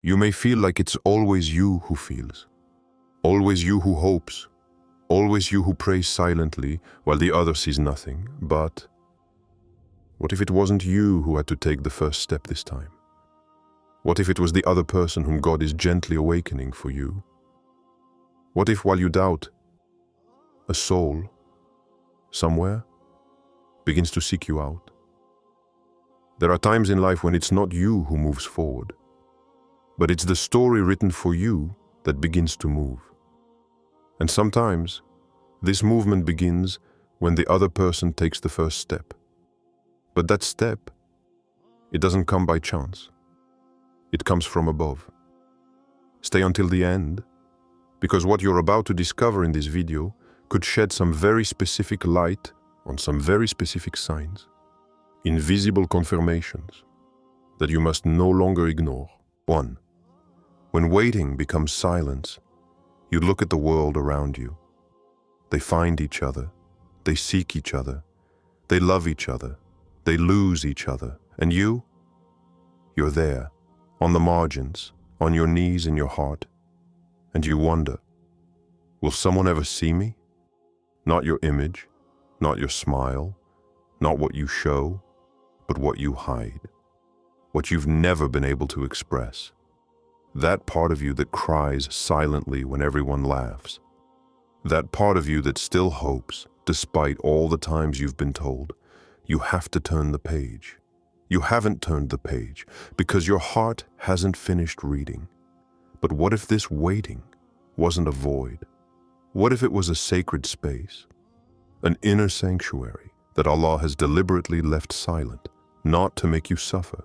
You may feel like it's always you who feels, always you who hopes, always you who prays silently while the other sees nothing. But what if it wasn't you who had to take the first step this time? What if it was the other person whom God is gently awakening for you? What if, while you doubt, a soul, somewhere, begins to seek you out? There are times in life when it's not you who moves forward, but it's the story written for you that begins to move. And sometimes, this movement begins when the other person takes the first step. But that step, it doesn't come by chance. It comes from above. Stay until the end, because what you're about to discover in this video could shed some very specific light on some very specific signs, invisible confirmations that you must no longer ignore. 1. When waiting becomes silence, you look at the world around you. They find each other, they seek each other, they love each other, they lose each other, and you're there, on the margins, on your knees in your heart, and you wonder, will someone ever see me? Not your image, not your smile, not what you show, but what you hide, what you've never been able to express. That part of you that cries silently when everyone laughs. That part of you that still hopes, despite all the times you've been told, you have to turn the page. You haven't turned the page because your heart hasn't finished reading. But what if this waiting wasn't a void? What if it was a sacred space, an inner sanctuary that Allah has deliberately left silent, not to make you suffer,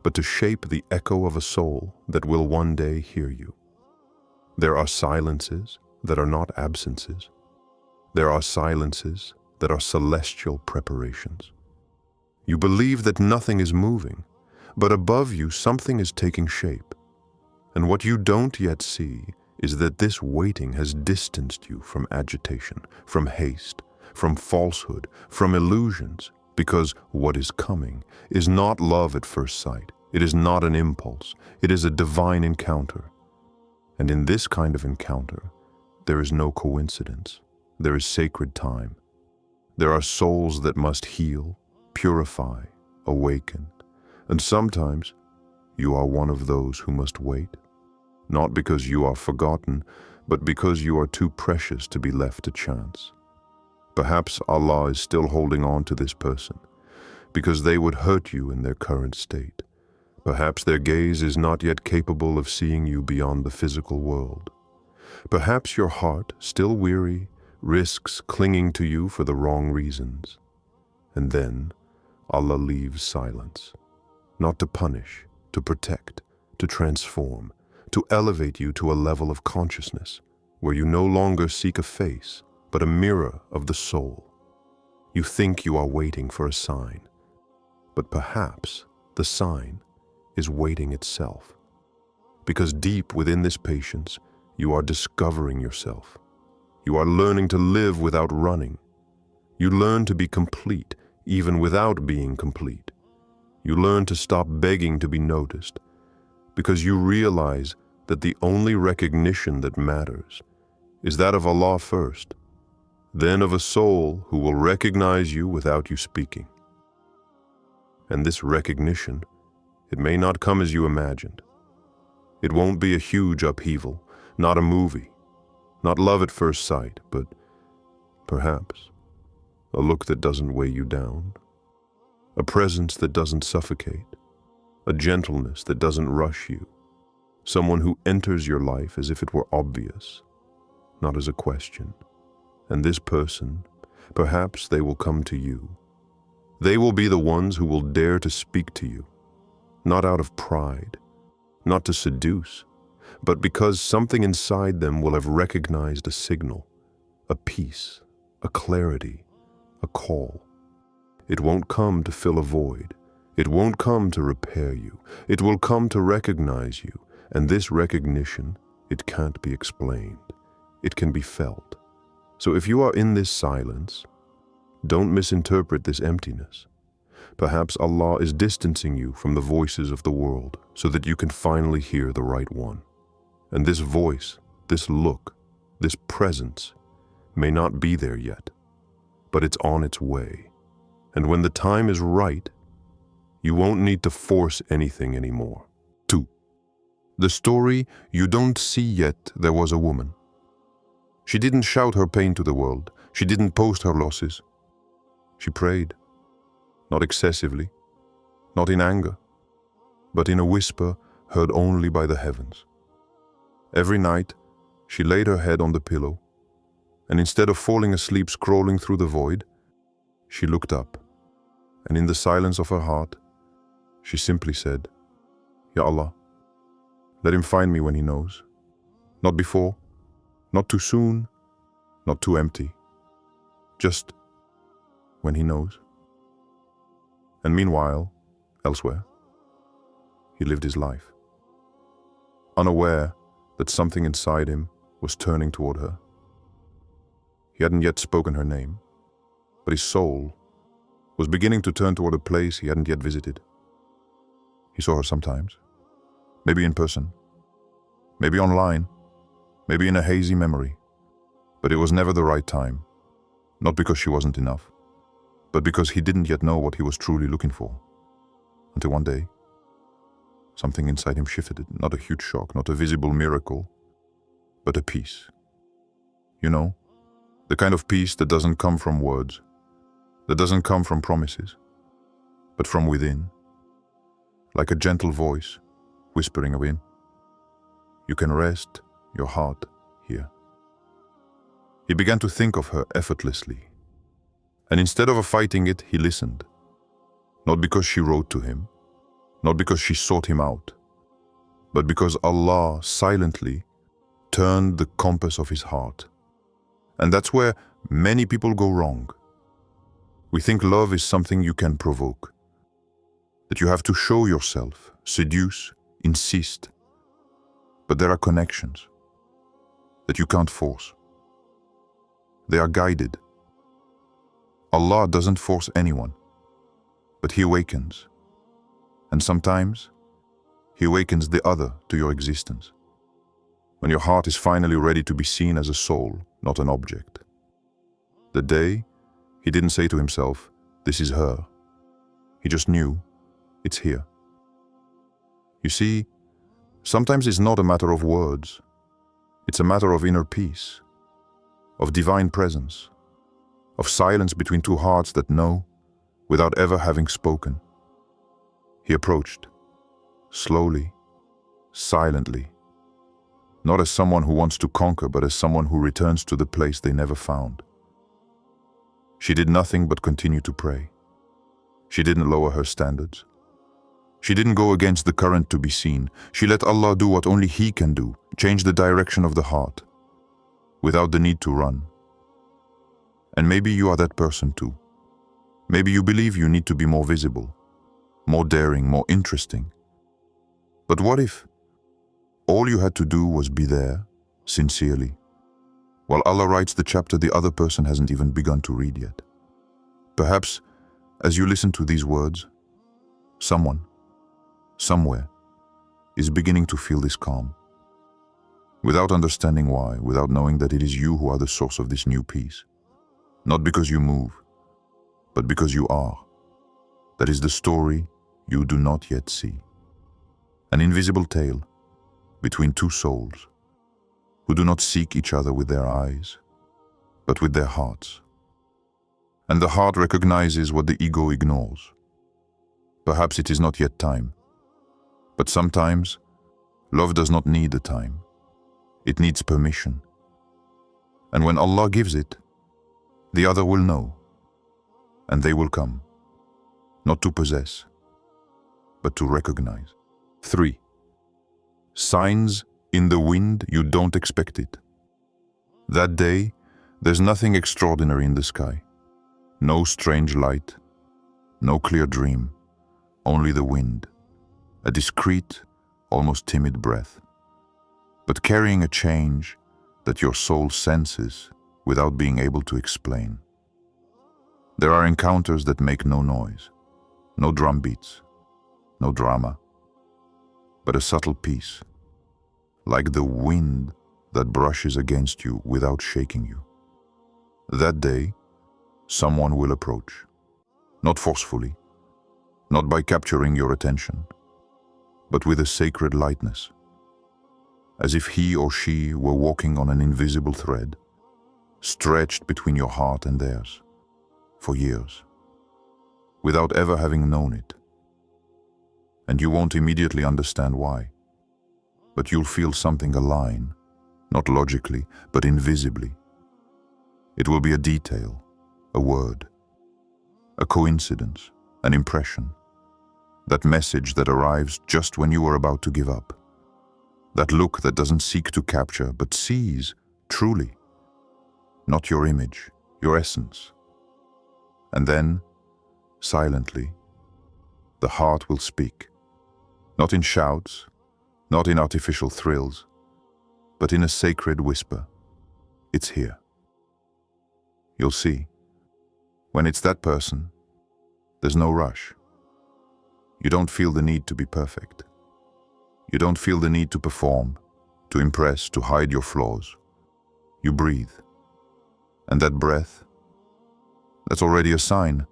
but to shape the echo of a soul that will one day hear you? There are silences that are not absences. There are silences that are celestial preparations. You believe that nothing is moving, but above you something is taking shape. And what you don't yet see is that this waiting has distanced you from agitation, from haste, from falsehood, from illusions, because what is coming is not love at first sight. It is not an impulse. It is a divine encounter. And in this kind of encounter, there is no coincidence. There is sacred time. There are souls that must heal, purify, awaken. And sometimes you are one of those who must wait, not because you are forgotten, but because you are too precious to be left to chance. Perhaps Allah is still holding on to this person because they would hurt you in their current state. Perhaps their gaze is not yet capable of seeing you beyond the physical world. Perhaps your heart, still weary, risks clinging to you for the wrong reasons. And then Allah leaves silence, not to punish, to protect, to transform, to elevate you to a level of consciousness where you no longer seek a face, but a mirror of the soul. You think you are waiting for a sign, but perhaps the sign is waiting itself. Because deep within this patience, you are discovering yourself. You are learning to live without running. You learn to be complete, even without being complete. You learn to stop begging to be noticed, because you realize that the only recognition that matters is that of Allah first, then of a soul who will recognize you without you speaking. And this recognition, it may not come as you imagined. It won't be a huge upheaval, not a movie, not love at first sight, but perhaps a look that doesn't weigh you down, a presence that doesn't suffocate, a gentleness that doesn't rush you, someone who enters your life as if it were obvious, not as a question. And this person, perhaps they will come to you. They will be the ones who will dare to speak to you, not out of pride, not to seduce, but because something inside them will have recognized a signal, a peace, a clarity, a call. It won't come to fill a void. It won't come to repair you. It will come to recognize you. And this recognition, it can't be explained. It can be felt. So if you are in this silence, don't misinterpret this emptiness. Perhaps Allah is distancing you from the voices of the world so that you can finally hear the right one. And this voice, this look, this presence may not be there yet, but it's on its way. And when the time is right, you won't need to force anything anymore. 2. The story you don't see yet. There was a woman. She didn't shout her pain to the world. She didn't post her losses. She prayed, not excessively, not in anger, but in a whisper heard only by the heavens. Every night, she laid her head on the pillow, and instead of falling asleep scrolling through the void, she looked up, and in the silence of her heart, she simply said, Ya Allah, let him find me when he knows. Not before, not too soon, not too empty. Just when he knows. And meanwhile, elsewhere, he lived his life, unaware that something inside him was turning toward her. He hadn't yet spoken her name, but his soul was beginning to turn toward a place he hadn't yet visited. He saw her sometimes, maybe in person, maybe online, maybe in a hazy memory, but it was never the right time, not because she wasn't enough, but because he didn't yet know what he was truly looking for. Until one day, something inside him shifted, not a huge shock, not a visible miracle, but a peace. You know, the kind of peace that doesn't come from words, that doesn't come from promises, but from within, like a gentle voice whispering within. You can rest your heart here. He began to think of her effortlessly, and instead of fighting it, he listened, not because she wrote to him, not because she sought him out, but because Allah silently turned the compass of his heart. And that's where many people go wrong. We think love is something you can provoke, that you have to show yourself, seduce, insist. But there are connections that you can't force. They are guided. Allah doesn't force anyone, but He awakens. And sometimes, He awakens the other to your existence. When your heart is finally ready to be seen as a soul, not an object. The day, he didn't say to himself, this is her. He just knew, it's here. You see, sometimes it's not a matter of words. It's a matter of inner peace, of divine presence, of silence between two hearts that know without ever having spoken. He approached, slowly, silently, not as someone who wants to conquer, but as someone who returns to the place they never found. She did nothing but continue to pray. She didn't lower her standards. She didn't go against the current to be seen. She let Allah do what only He can do, change the direction of the heart, without the need to run. And maybe you are that person too. Maybe you believe you need to be more visible, more daring, more interesting. But what if all you had to do was be there, sincerely, while Allah writes the chapter the other person hasn't even begun to read yet? Perhaps, as you listen to these words, someone, somewhere, is beginning to feel this calm, without understanding why, without knowing that it is you who are the source of this new peace. Not because you move, but because you are. That is the story you do not yet see. An invisible tale between two souls who do not seek each other with their eyes, but with their hearts. And the heart recognizes what the ego ignores. Perhaps it is not yet time, but sometimes love does not need a time. It needs permission. And when Allah gives it, the other will know, and they will come, not to possess, but to recognize. 3. Signs in the wind you don't expect it. That day, there's nothing extraordinary in the sky. No strange light, no clear dream, only the wind, a discreet, almost timid breath, but carrying a change that your soul senses without being able to explain. There are encounters that make no noise, No drum beats, no drama, but a subtle peace, like the wind that brushes against you without shaking you. That day, someone will approach, not forcefully, not by capturing your attention, but with a sacred lightness, as if he or she were walking on an invisible thread, stretched between your heart and theirs, for years, without ever having known it. And you won't immediately understand why, but you'll feel something align, not logically, but invisibly. It will be a detail, a word, a coincidence, an impression, that message that arrives just when you are about to give up, that look that doesn't seek to capture but sees truly, not your image, your essence. And then, silently, the heart will speak, not in shouts, not in artificial thrills, but in a sacred whisper. It's here. You'll see. When it's that person, there's no rush. You don't feel the need to be perfect. You don't feel the need to perform, to impress, to hide your flaws. You breathe. And that breath, that's already a sign,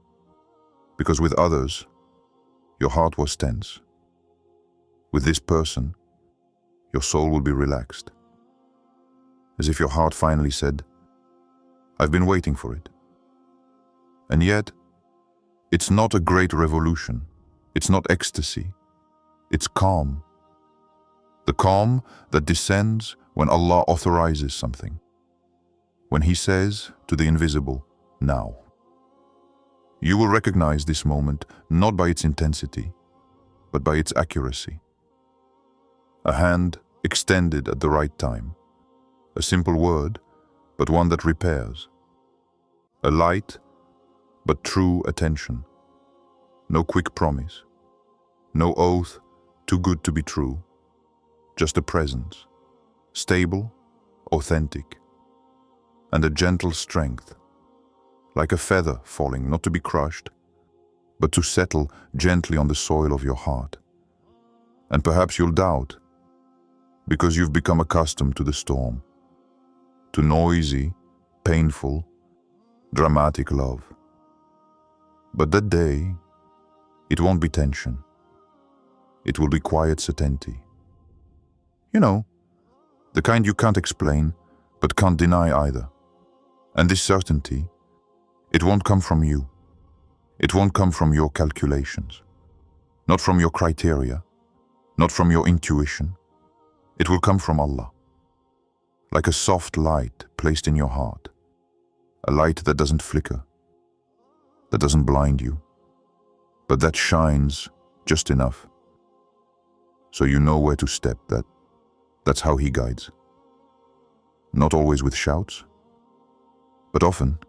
because with others, your heart was tense. With this person, your soul will be relaxed. As if your heart finally said, I've been waiting for it. And yet, it's not a great revolution. It's not ecstasy. It's calm. The calm that descends when Allah authorizes something. When He says to the invisible, now. You will recognize this moment not by its intensity, but by its accuracy. A hand extended at the right time. A simple word, but one that repairs. A light, but true attention. No quick promise. No oath too good to be true. Just a presence. Stable, authentic. And a gentle strength. Like a feather falling, not to be crushed, but to settle gently on the soil of your heart. And perhaps you'll doubt, because you've become accustomed to the storm, to noisy, painful, dramatic love. But that day, it won't be tension. It will be quiet certainty. You know, the kind you can't explain, but can't deny either. And this certainty, it won't come from you. It won't come from your calculations. Not from your criteria. Not from your intuition. It will come from Allah. Like a soft light placed in your heart. A light that doesn't flicker. That doesn't blind you. But that shines just enough. So you know where to step. That's how He guides. Not always with shouts, but often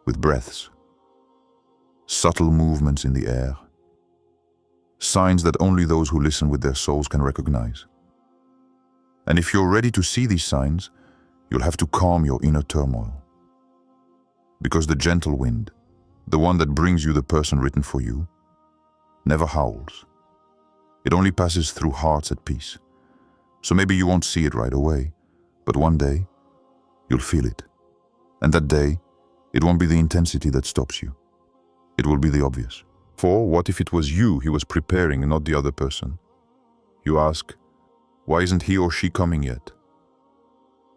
with breaths. Subtle movements in the air. Signs that only those who listen with their souls can recognize. And if you're ready to see these signs, you'll have to calm your inner turmoil. Because the gentle wind, the one that brings you the person written for you, never howls. It only passes through hearts at peace. So maybe you won't see it right away, but one day, you'll feel it. And that day, it won't be the intensity that stops you. It will be the obvious. For what if it was you He was preparing and not the other person? You ask, why isn't he or she coming yet?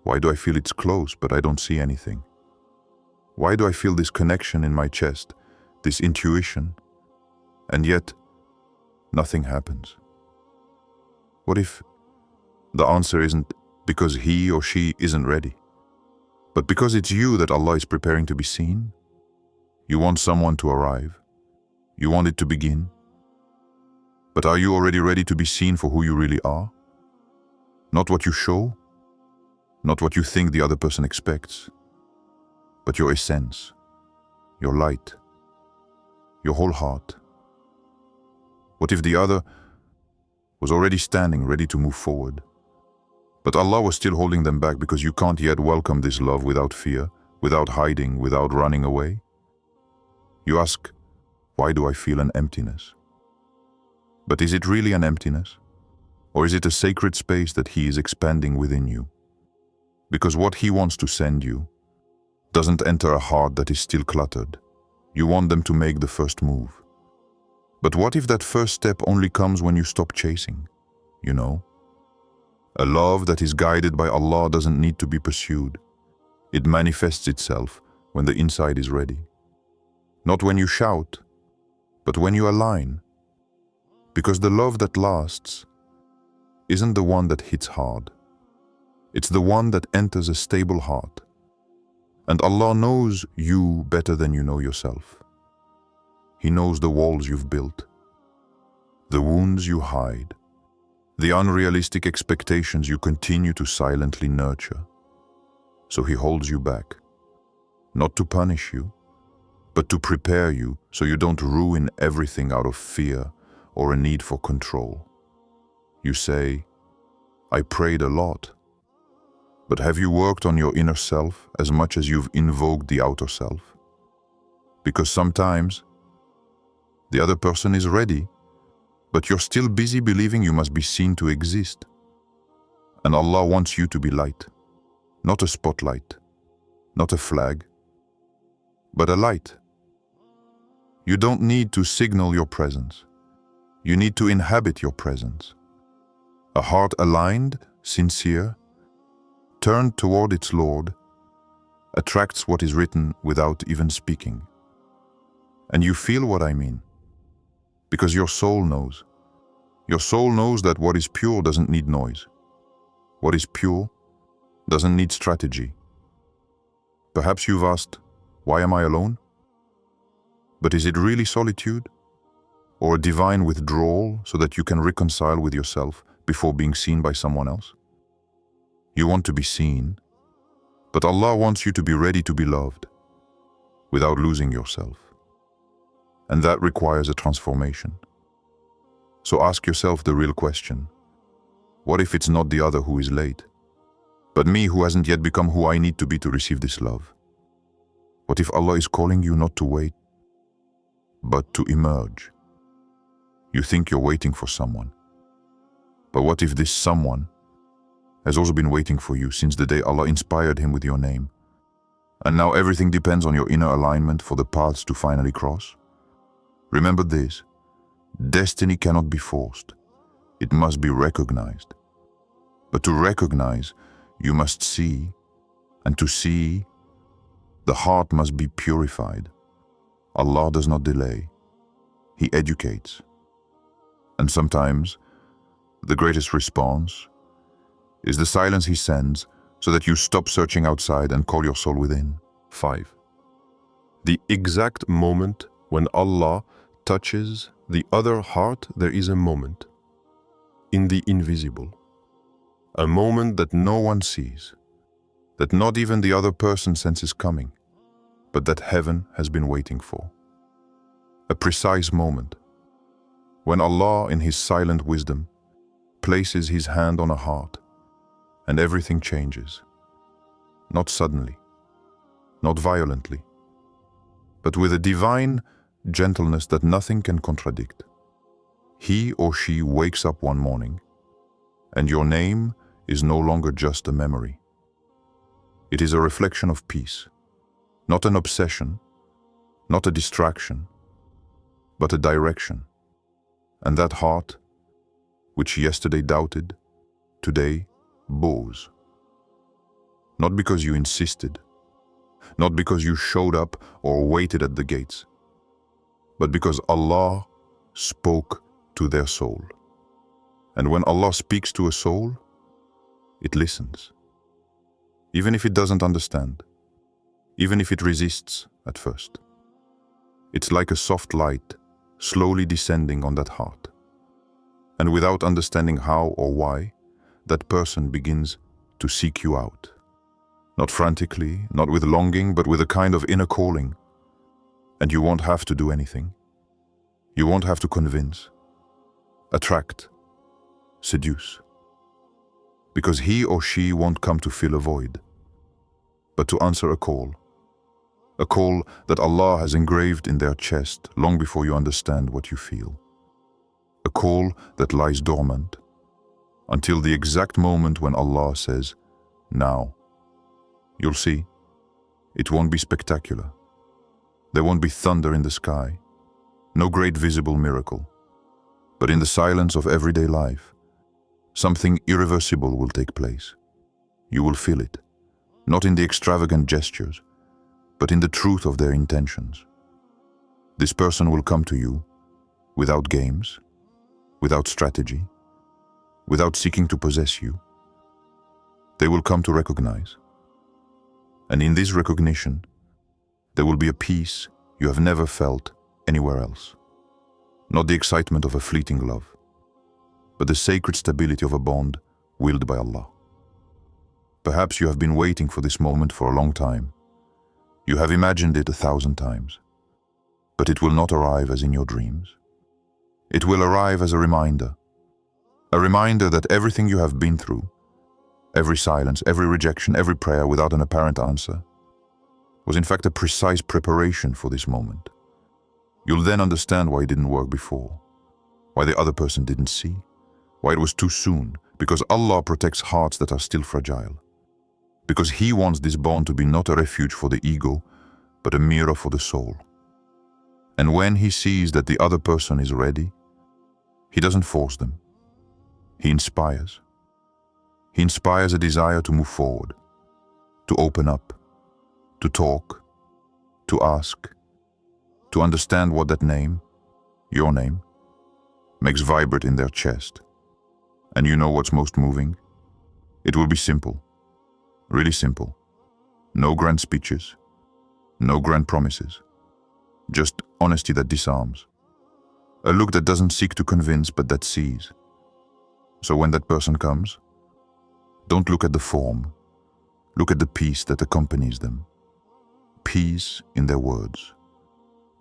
Why do I feel it's close, but I don't see anything? Why do I feel this connection in my chest, this intuition, and yet nothing happens? What if the answer isn't because he or she isn't ready, but because it's you that Allah is preparing to be seen? You want someone to arrive. You want it to begin. But are you already ready to be seen for who you really are? Not what you show, not what you think the other person expects, but your essence, your light, your whole heart. What if the other was already standing, ready to move forward, but Allah was still holding them back because you can't yet welcome this love without fear, without hiding, without running away? You ask, Why do I feel an emptiness? But is it really an emptiness? Or is it a sacred space that He is expanding within you? Because what He wants to send you doesn't enter a heart that is still cluttered. You want them to make the first move. But what if that first step only comes when you stop chasing? You know? A love that is guided by Allah doesn't need to be pursued. It manifests itself when the inside is ready. Not when you shout, but when you align. Because the love that lasts isn't the one that hits hard. It's the one that enters a stable heart. And Allah knows you better than you know yourself. He knows the walls you've built, the wounds you hide, the unrealistic expectations you continue to silently nurture. So He holds you back, not to punish you, but to prepare you so you don't ruin everything out of fear or a need for control. You say, I prayed a lot. But have you worked on your inner self as much as you've invoked the outer self? Because sometimes the other person is ready, but you're still busy believing you must be seen to exist. And Allah wants you to be light, not a spotlight, not a flag, but a light. You don't need to signal your presence. You need to inhabit your presence. A heart aligned, sincere, turned toward its Lord, attracts what is written without even speaking. And you feel what I mean, because your soul knows. Your soul knows that what is pure doesn't need noise. What is pure doesn't need strategy. Perhaps you've asked, why am I alone? But is it really solitude? Or a divine withdrawal so that you can reconcile with yourself before being seen by someone else? You want to be seen, but Allah wants you to be ready to be loved without losing yourself. And that requires a transformation. So ask yourself the real question. What if it's not the other who is late, but me who hasn't yet become who I need to be to receive this love? What if Allah is calling you not to wait, but to emerge? You think you're waiting for someone. But what if this someone has also been waiting for you since the day Allah inspired him with your name? And now everything depends on your inner alignment for the paths to finally cross? Remember this, destiny cannot be forced. It must be recognized. But to recognize, you must see, and to see, the heart must be purified. Allah does not delay. He educates. And sometimes, the greatest response is the silence He sends so that you stop searching outside and call your soul within. 5. The exact moment when Allah touches the other heart, there is a moment in the invisible. A moment that no one sees, that not even the other person senses coming, but that heaven has been waiting for. A precise moment when Allah, in His silent wisdom, places His hand on a heart and everything changes. Not suddenly, not violently, but with a divine gentleness that nothing can contradict. He or she wakes up one morning, and your name is no longer just a memory. It is a reflection of peace, not an obsession, not a distraction, but a direction. And that heart, which yesterday doubted, today bows. Not because you insisted, not because you showed up or waited at the gates, but because Allah spoke to their soul. And when Allah speaks to a soul, it listens. Even if it doesn't understand, even if it resists at first. It's like a soft light slowly descending on that heart. And without understanding how or why, that person begins to seek you out. Not frantically, not with longing, but with a kind of inner calling. And you won't have to do anything. You won't have to convince, attract, seduce. Because he or she won't come to fill a void, but to answer a call, A call that Allah has engraved in their chest long before you understand what you feel. A call that lies dormant until the exact moment when Allah says, "Now." You'll see, it won't be spectacular. There won't be thunder in the sky, no great visible miracle. But in the silence of everyday life, something irreversible will take place. You will feel it, not in the extravagant gestures, but in the truth of their intentions. This person will come to you without games, without strategy, without seeking to possess you. They will come to recognize. And in this recognition, there will be a peace you have never felt anywhere else. Not the excitement of a fleeting love, but the sacred stability of a bond willed by Allah. Perhaps you have been waiting for this moment for a long time. You have imagined it 1,000 times, but it will not arrive as in your dreams. It will arrive as a reminder that everything you have been through, every silence, every rejection, every prayer without an apparent answer, was in fact a precise preparation for this moment. You'll then understand why it didn't work before, why the other person didn't see, why it was too soon, because Allah protects hearts that are still fragile. Because He wants this bond to be not a refuge for the ego, but a mirror for the soul. And when He sees that the other person is ready, He doesn't force them. He inspires. He inspires a desire to move forward, to open up, to talk, to ask, to understand what that name, your name, makes vibrate in their chest. And you know what's most moving? It will be simple, really simple. No grand speeches, no grand promises, just honesty that disarms. A look that doesn't seek to convince but that sees. So when that person comes, don't look at the form, look at the peace that accompanies them. Peace in their words.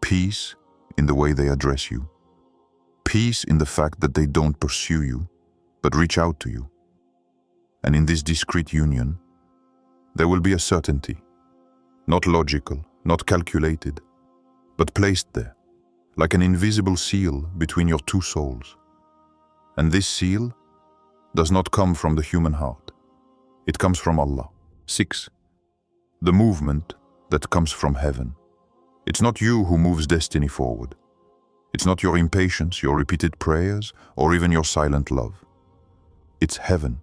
Peace in the way they address you. Peace in the fact that they don't pursue you, but reach out to you. And in this discreet union, there will be a certainty, not logical, not calculated, but placed there, like an invisible seal between your two souls. And this seal does not come from the human heart. It comes from Allah. 6. The movement that comes from heaven. It's not you who moves destiny forward. It's not your impatience, your repeated prayers, or even your silent love. It's heaven.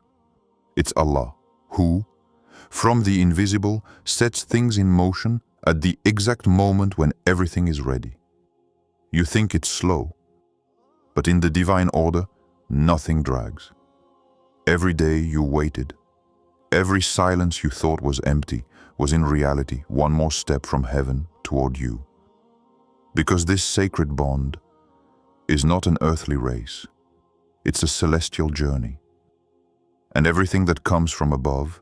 It's Allah, who, from the invisible, sets things in motion at the exact moment when everything is ready. You think it's slow, but in the divine order, nothing drags. Every day you waited, every silence you thought was empty was in reality one more step from heaven toward you. Because this sacred bond is not an earthly race, it's a celestial journey. And everything that comes from above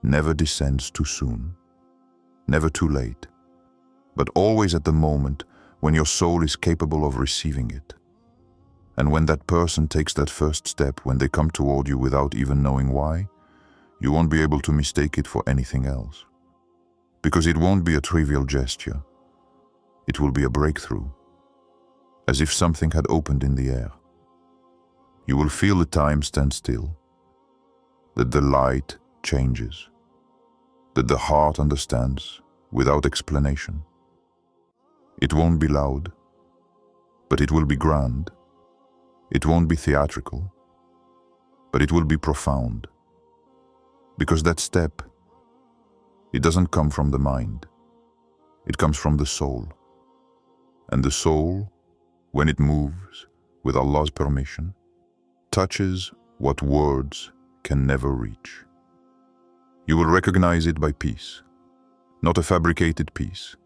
never descends too soon, never too late, but always at the moment when your soul is capable of receiving it. And when that person takes that first step, when they come toward you without even knowing why, you won't be able to mistake it for anything else. Because it won't be a trivial gesture. It will be a breakthrough, as if something had opened in the air. You will feel the time stand still, that the light changes, that the heart understands without explanation. It won't be loud, but it will be grand. It won't be theatrical, but it will be profound. Because that step, it doesn't come from the mind. It comes from the soul. And the soul, when it moves with Allah's permission, touches what words can never reach. You will recognize it by peace, not a fabricated peace,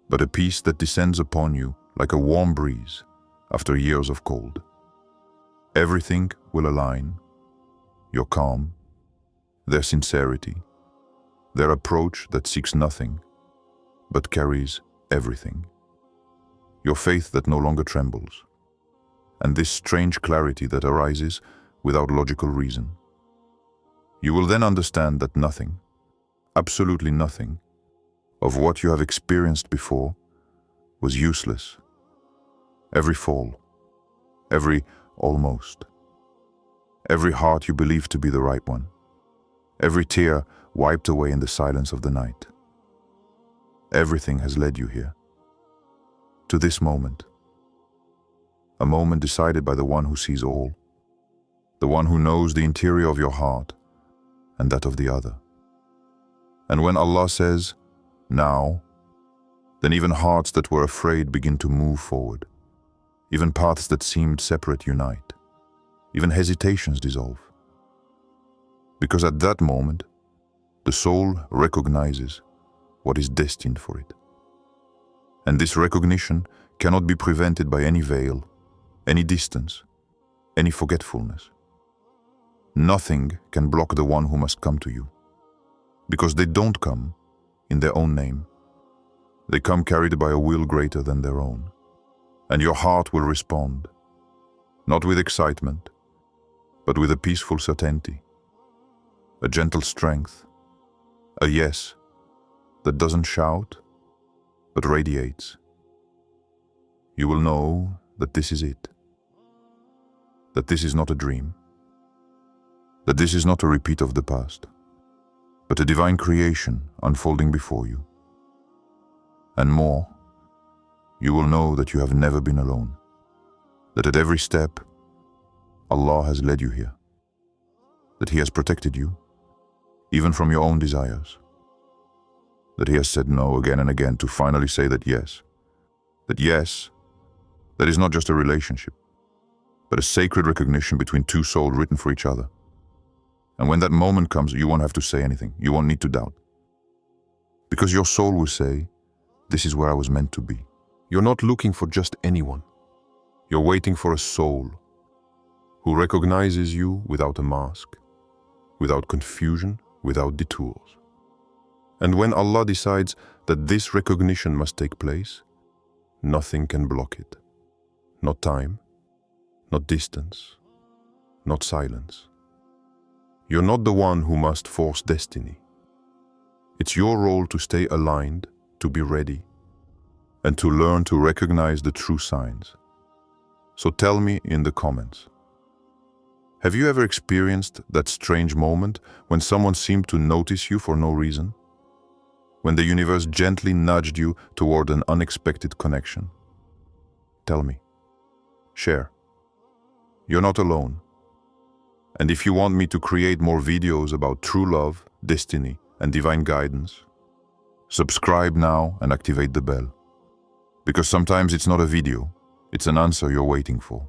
but a peace that descends upon you like a warm breeze after years of cold. Everything will align, your calm, their sincerity, their approach that seeks nothing, but carries everything. Your faith that no longer trembles, and this strange clarity that arises without logical reason. You will then understand that nothing, absolutely nothing, of what you have experienced before was useless. Every fall, every almost, every heart you believed to be the right one, every tear wiped away in the silence of the night. Everything has led you here, to this moment. A moment decided by the one who sees all, the one who knows the interior of your heart and that of the other. And when Allah says, now, then even hearts that were afraid begin to move forward. Even paths that seemed separate unite. Even hesitations dissolve. Because at that moment, the soul recognizes what is destined for it. And this recognition cannot be prevented by any veil, any distance, any forgetfulness. Nothing can block the one who must come to you. Because they don't come in their own name. They come carried by a will greater than their own. And your heart will respond, not with excitement, but with a peaceful certainty, a gentle strength, a yes that doesn't shout, but radiates. You will know that this is it, that this is not a dream, that this is not a repeat of the past, but a divine creation unfolding before you. And more, you will know that you have never been alone, that at every step, Allah has led you here, that He has protected you, even from your own desires, that He has said no again and again to finally say that yes, that is not just a relationship, but a sacred recognition between two souls written for each other. And when that moment comes, you won't have to say anything, you won't need to doubt. Because your soul will say, this is where I was meant to be. You're not looking for just anyone. You're waiting for a soul who recognizes you without a mask, without confusion, without detours. And when Allah decides that this recognition must take place, nothing can block it. Not time, not distance, not silence. You're not the one who must force destiny. It's your role to stay aligned, to be ready, and to learn to recognize the true signs. So tell me in the comments, have you ever experienced that strange moment when someone seemed to notice you for no reason? When the universe gently nudged you toward an unexpected connection? Tell me. Share. You're not alone. And if you want me to create more videos about true love, destiny, and divine guidance, subscribe now and activate the bell. Because sometimes it's not a video, it's an answer you're waiting for.